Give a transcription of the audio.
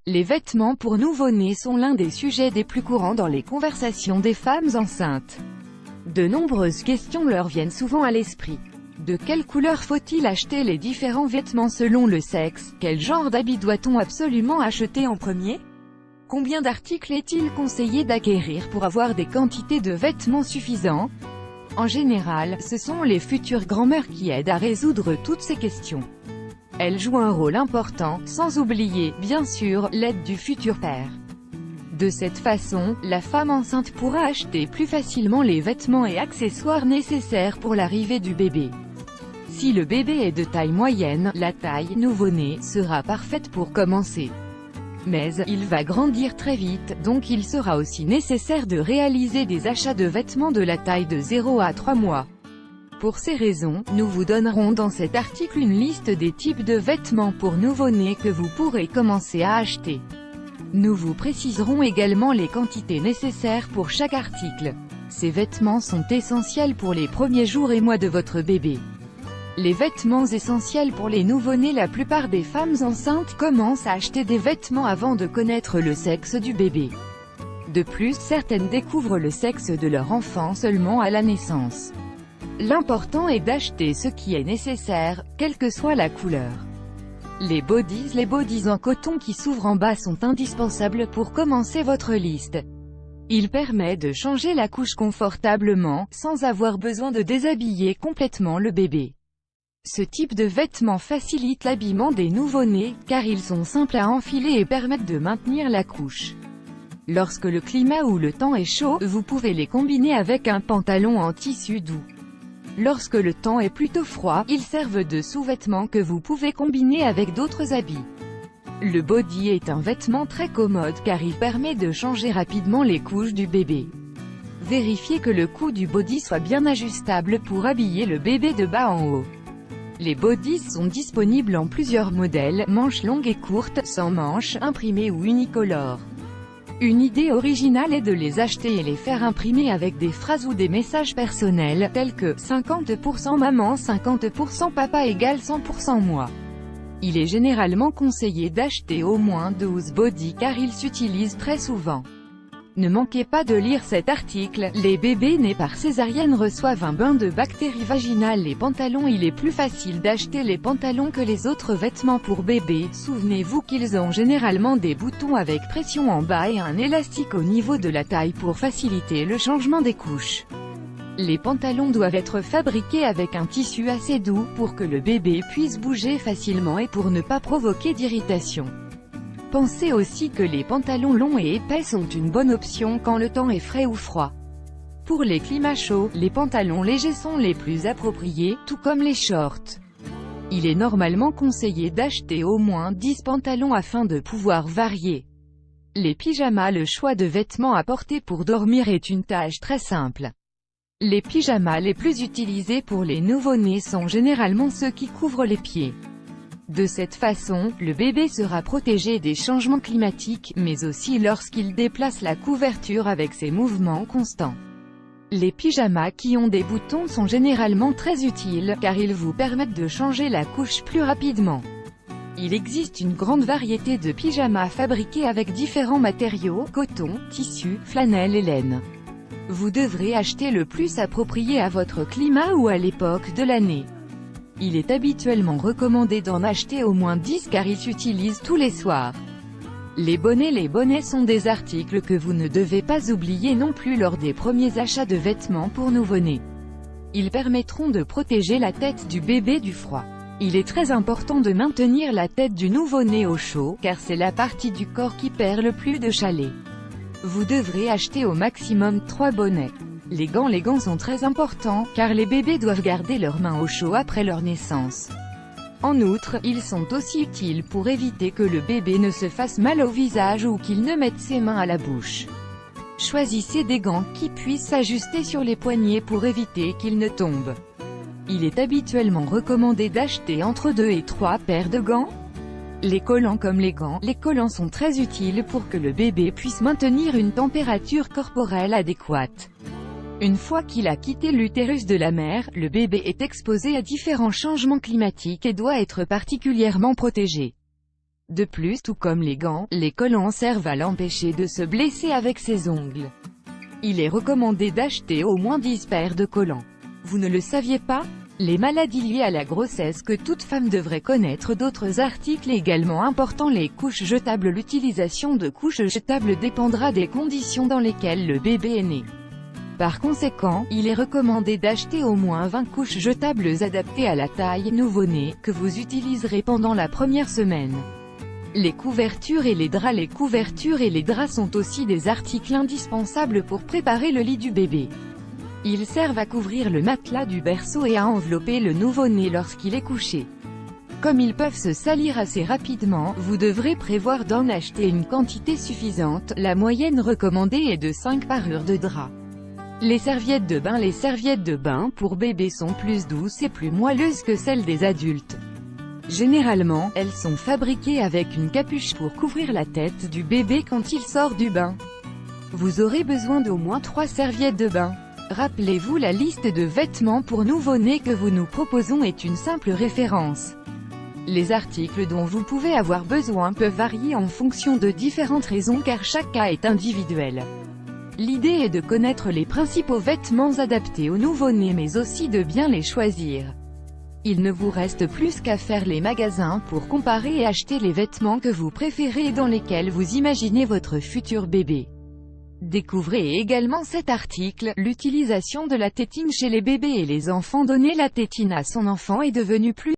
Les vêtements pour nouveau-nés sont l'un des sujets les plus courants dans les conversations des femmes enceintes. De nombreuses questions leur viennent souvent à l'esprit. De quelle couleur faut-il acheter les différents vêtements selon le sexe? Quel genre d'habit doit-on absolument acheter en premier? Combien d'articles est-il conseillé d'acquérir pour avoir des quantités de vêtements suffisants? En général, ce sont les futures grand-mères qui aident à résoudre toutes ces questions. Elles jouent un rôle important, sans oublier, bien sûr, l'aide du futur père. De cette façon, la femme enceinte pourra acheter plus facilement les vêtements et accessoires nécessaires pour l'arrivée du bébé. Si le bébé est de taille moyenne, la taille nouveau-né sera parfaite pour commencer. Mais, il va grandir très vite, donc il sera aussi nécessaire de réaliser des achats de vêtements de la taille de 0 à 3 mois. Pour ces raisons, nous vous donnerons dans cet article une liste des types de vêtements pour nouveau-nés que vous pourrez commencer à acheter. Nous vous préciserons également les quantités nécessaires pour chaque article. Ces vêtements sont essentiels pour les premiers jours et mois de votre bébé. Les vêtements essentiels pour les nouveau-nés. La plupart des femmes enceintes commencent à acheter des vêtements avant de connaître le sexe du bébé. De plus, certaines découvrent le sexe de leur enfant seulement à la naissance. L'important est d'acheter ce qui est nécessaire, quelle que soit la couleur. Les bodys en coton qui s'ouvrent en bas sont indispensables pour commencer votre liste. Il permet de changer la couche confortablement, sans avoir besoin de déshabiller complètement le bébé. Ce type de vêtements facilite l'habillement des nouveau-nés, car ils sont simples à enfiler et permettent de maintenir la couche. Lorsque le climat ou le temps est chaud, vous pouvez les combiner avec un pantalon en tissu doux. Lorsque le temps est plutôt froid, ils servent de sous-vêtements que vous pouvez combiner avec d'autres habits. Le body est un vêtement très commode car il permet de changer rapidement les couches du bébé. Vérifiez que le cou du body soit bien ajustable pour habiller le bébé de bas en haut. Les bodys sont disponibles en plusieurs modèles, manches longues et courtes, sans manches, imprimées ou unicolores. Une idée originale est de les acheter et les faire imprimer avec des phrases ou des messages personnels, tels que « 50% maman, 50% papa égale 100% moi ». Il est généralement conseillé d'acheter au moins 12 bodys car ils s'utilisent très souvent. Ne manquez pas de lire cet article. Les bébés nés par césarienne reçoivent un bain de bactéries vaginales. Les pantalons. Il est plus facile d'acheter les pantalons que les autres vêtements pour bébé. Souvenez-vous qu'ils ont généralement des boutons avec pression en bas et un élastique au niveau de la taille pour faciliter le changement des couches. Les pantalons doivent être fabriqués avec un tissu assez doux pour que le bébé puisse bouger facilement et pour ne pas provoquer d'irritation. Pensez aussi que les pantalons longs et épais sont une bonne option quand le temps est frais ou froid. Pour les climats chauds, les pantalons légers sont les plus appropriés, tout comme les shorts. Il est normalement conseillé d'acheter au moins 10 pantalons afin de pouvoir varier. Les pyjamas. Le choix de vêtements à porter pour dormir est une tâche très simple. Les pyjamas les plus utilisés pour les nouveau-nés sont généralement ceux qui couvrent les pieds. De cette façon, le bébé sera protégé des changements climatiques, mais aussi lorsqu'il déplace la couverture avec ses mouvements constants. Les pyjamas qui ont des boutons sont généralement très utiles, car ils vous permettent de changer la couche plus rapidement. Il existe une grande variété de pyjamas fabriqués avec différents matériaux, coton, tissu, flanelle et laine. Vous devrez acheter le plus approprié à votre climat ou à l'époque de l'année. Il est habituellement recommandé d'en acheter au moins 10 car ils s'utilisent tous les soirs. Les bonnets. Les bonnets sont des articles que vous ne devez pas oublier non plus lors des premiers achats de vêtements pour nouveau-nés. Ils permettront de protéger la tête du bébé du froid. Il est très important de maintenir la tête du nouveau-né au chaud, car c'est la partie du corps qui perd le plus de chaleur. Vous devrez acheter au maximum 3 bonnets. Les gants sont très importants, car les bébés doivent garder leurs mains au chaud après leur naissance. En outre, ils sont aussi utiles pour éviter que le bébé ne se fasse mal au visage ou qu'il ne mette ses mains à la bouche. Choisissez des gants qui puissent s'ajuster sur les poignets pour éviter qu'ils ne tombent. Il est habituellement recommandé d'acheter entre 2 et 3 paires de gants. Les collants. Comme les gants, les collants sont très utiles pour que le bébé puisse maintenir une température corporelle adéquate. Une fois qu'il a quitté l'utérus de la mère, le bébé est exposé à différents changements climatiques et doit être particulièrement protégé. De plus, tout comme les gants, les collants servent à l'empêcher de se blesser avec ses ongles. Il est recommandé d'acheter au moins 10 paires de collants. Vous ne le saviez pas? Les maladies liées à la grossesse que toute femme devrait connaître. D'autres articles également importants. Les couches jetables. L'utilisation de couches jetables dépendra des conditions dans lesquelles le bébé est né. Par conséquent, il est recommandé d'acheter au moins 20 couches jetables adaptées à la taille nouveau-né, que vous utiliserez pendant la première semaine. Les couvertures et les draps. Les couvertures et les draps sont aussi des articles indispensables pour préparer le lit du bébé. Ils servent à couvrir le matelas du berceau et à envelopper le nouveau-né lorsqu'il est couché. Comme ils peuvent se salir assez rapidement, vous devrez prévoir d'en acheter une quantité suffisante. La moyenne recommandée est de 5 parures de draps. Les serviettes de bain. Les serviettes de bain pour bébé sont plus douces et plus moelleuses que celles des adultes. Généralement, elles sont fabriquées avec une capuche pour couvrir la tête du bébé quand il sort du bain. Vous aurez besoin d'au moins 3 serviettes de bain. Rappelez-vous, la liste de vêtements pour nouveau-né que vous nous proposons est une simple référence. Les articles dont vous pouvez avoir besoin peuvent varier en fonction de différentes raisons car chaque cas est individuel. L'idée est de connaître les principaux vêtements adaptés au nouveau-né mais aussi de bien les choisir. Il ne vous reste plus qu'à faire les magasins pour comparer et acheter les vêtements que vous préférez et dans lesquels vous imaginez votre futur bébé. Découvrez également cet article, l'utilisation de la tétine chez les bébés et les enfants. Donner la tétine à son enfant est devenu plus